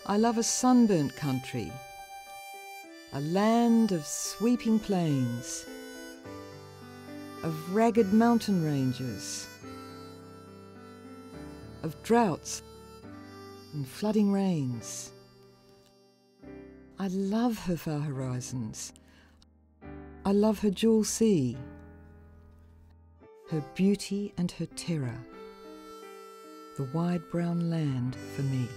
I love a sunburnt country, a land of sweeping plains, of ragged mountain ranges, of droughts and flooding rains. I love her far horizons. I love her jewel sea, her beauty and her terror, the wide brown land for me.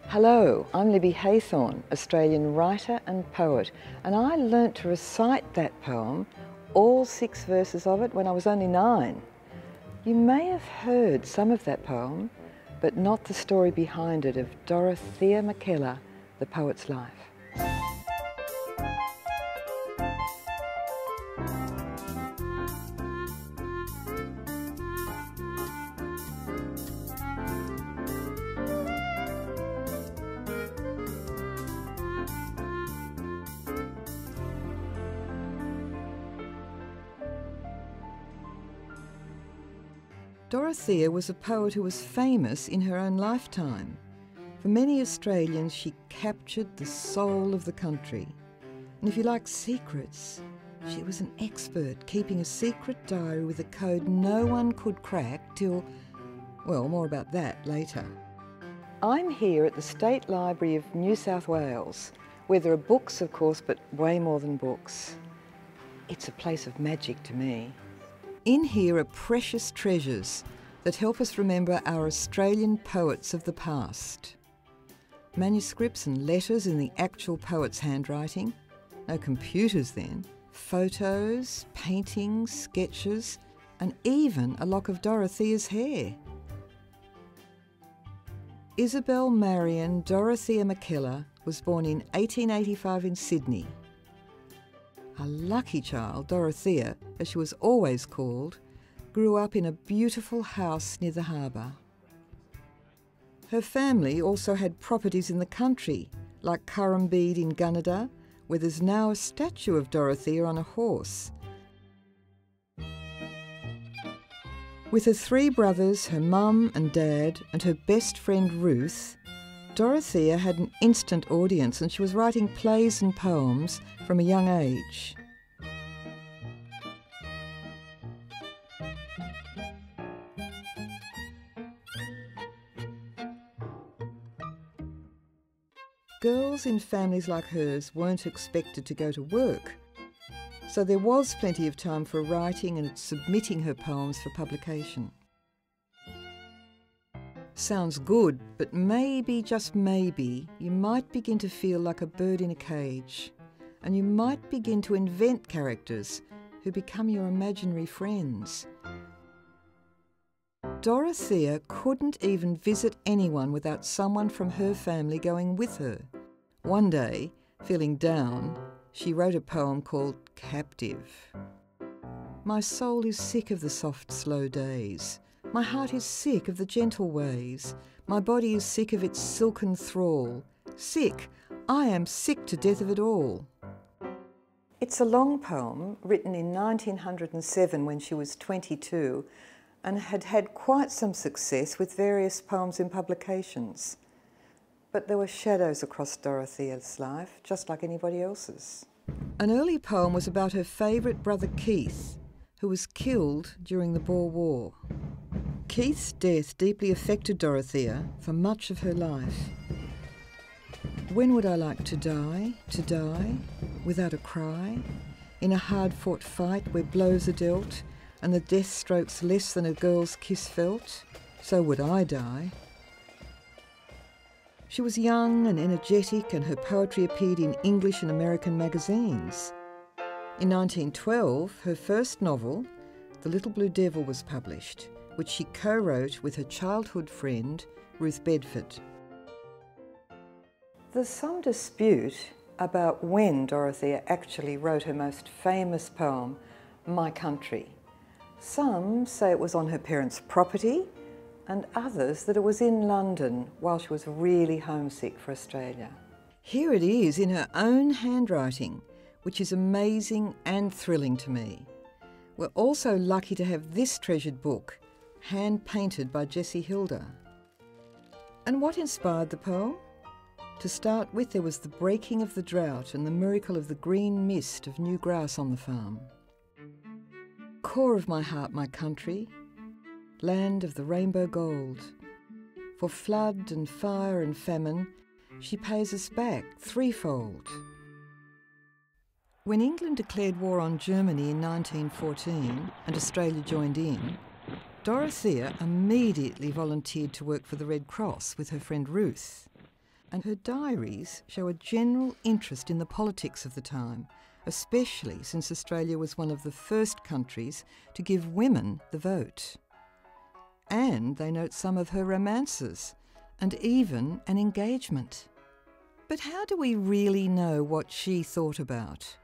Hello, I'm Libby Hathorn, Australian writer and poet, and I learnt to recite that poem, all 6 verses of it, when I was only 9. You may have heard some of that poem, but not the story behind it of Dorothea Mackellar, the poet's life. Dorothea was a poet who was famous in her own lifetime. For many Australians, she captured the soul of the country. And if you like secrets, she was an expert, keeping a secret diary with a code no one could crack till, well, more about that later. I'm here at the State Library of New South Wales, where there are books, of course, but way more than books. It's a place of magic to me. In here are precious treasures that help us remember our Australian poets of the past. Manuscripts and letters in the actual poet's handwriting, no computers then, photos, paintings, sketches, and even a lock of Dorothea's hair. Isabel Marian Dorothea Mackellar was born in 1885 in Sydney. A lucky child, Dorothea, as she was always called, grew up in a beautiful house near the harbour. Her family also had properties in the country, like Currumbede in Gunnedah, where there's now a statue of Dorothea on a horse. With her 3 brothers, her mum and dad, and her best friend Ruth, Dorothea had an instant audience, and she was writing plays and poems from a young age. Girls in families like hers weren't expected to go to work, so there was plenty of time for writing and submitting her poems for publication. Sounds good, but maybe, just maybe, you might begin to feel like a bird in a cage, and you might begin to invent characters who become your imaginary friends. Dorothea couldn't even visit anyone without someone from her family going with her. One day, feeling down, she wrote a poem called Captive. My soul is sick of the soft, slow days. My heart is sick of the gentle ways. My body is sick of its silken thrall. Sick, I am sick to death of it all. It's a long poem written in 1907 when she was 22 and had had quite some success with various poems in publications. But there were shadows across Dorothea's life, just like anybody else's. An early poem was about her favourite brother Keith, who was killed during the Boer War. Keith's death deeply affected Dorothea for much of her life. When would I like to die, without a cry, in a hard-fought fight where blows are dealt, and the death strokes less than a girl's kiss felt? So would I die. She was young and energetic, and her poetry appeared in English and American magazines. In 1912, her first novel, The Little Blue Devil, was published, which she co-wrote with her childhood friend, Ruth Bedford. There's some dispute about when Dorothea actually wrote her most famous poem, My Country. Some say it was on her parents' property, and others that it was in London while she was really homesick for Australia. Here it is in her own handwriting, which is amazing and thrilling to me. We're also lucky to have this treasured book, hand-painted by Jessie Hilder. And what inspired the poem? To start with, there was the breaking of the drought and the miracle of the green mist of new grass on the farm. Core of my heart, my country, land of the rainbow gold. For flood and fire and famine, she pays us back threefold. When England declared war on Germany in 1914 and Australia joined in, Dorothea immediately volunteered to work for the Red Cross with her friend Ruth. And her diaries show a general interest in the politics of the time, especially since Australia was one of the first countries to give women the vote. And they note some of her romances, and even an engagement. But how do we really know what she thought about?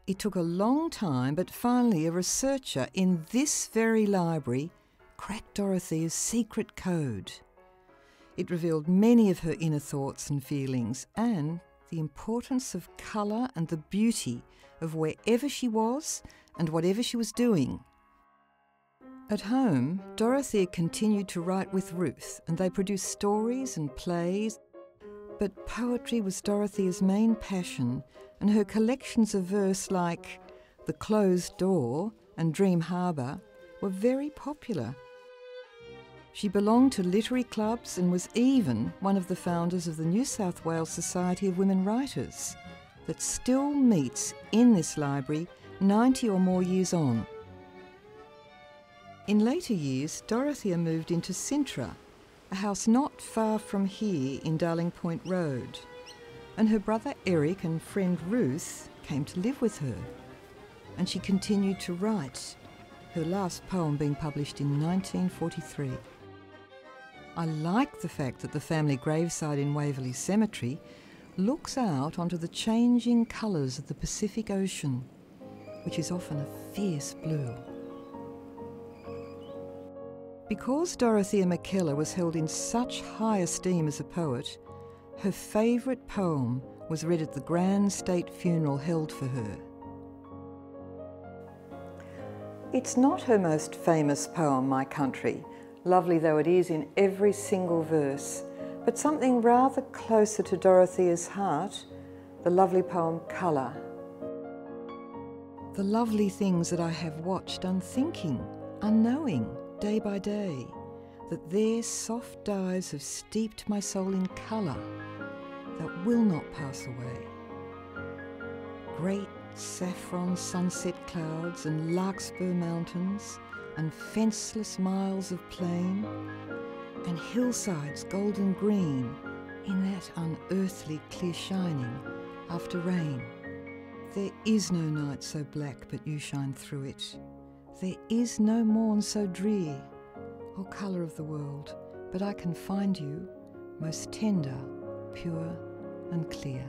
It took a long time, but finally a researcher in this very library cracked Dorothea's secret code. It revealed many of her inner thoughts and feelings, and the importance of colour and the beauty of wherever she was and whatever she was doing. At home, Dorothea continued to write with Ruth, and they produced stories and plays. But poetry was Dorothea's main passion, and her collections of verse like The Closed Door and Dream Harbour were very popular. She belonged to literary clubs and was even one of the founders of the New South Wales Society of Women Writers that still meets in this library 90 or more years on. In later years, Dorothea moved into Sintra, a house not far from here in Darling Point Road, and her brother Eric and friend Ruth came to live with her, and she continued to write, her last poem being published in 1943. I like the fact that the family graveside in Waverley Cemetery looks out onto the changing colours of the Pacific Ocean, which is often a fierce blue. Because Dorothea Mackellar was held in such high esteem as a poet, her favourite poem was read at the grand state funeral held for her. It's not her most famous poem, My Country, lovely though it is in every single verse, but something rather closer to Dorothea's heart, the lovely poem Colour. The lovely things that I have watched unthinking, unknowing, day by day, that their soft dyes have steeped my soul in colour that will not pass away. Great saffron sunset clouds and larkspur mountains and fenceless miles of plain and hillsides golden green in that unearthly clear shining after rain. There is no night so black but you shine through it. There is no morn so drear, or colour of the world, but I can find you most tender, pure and clear.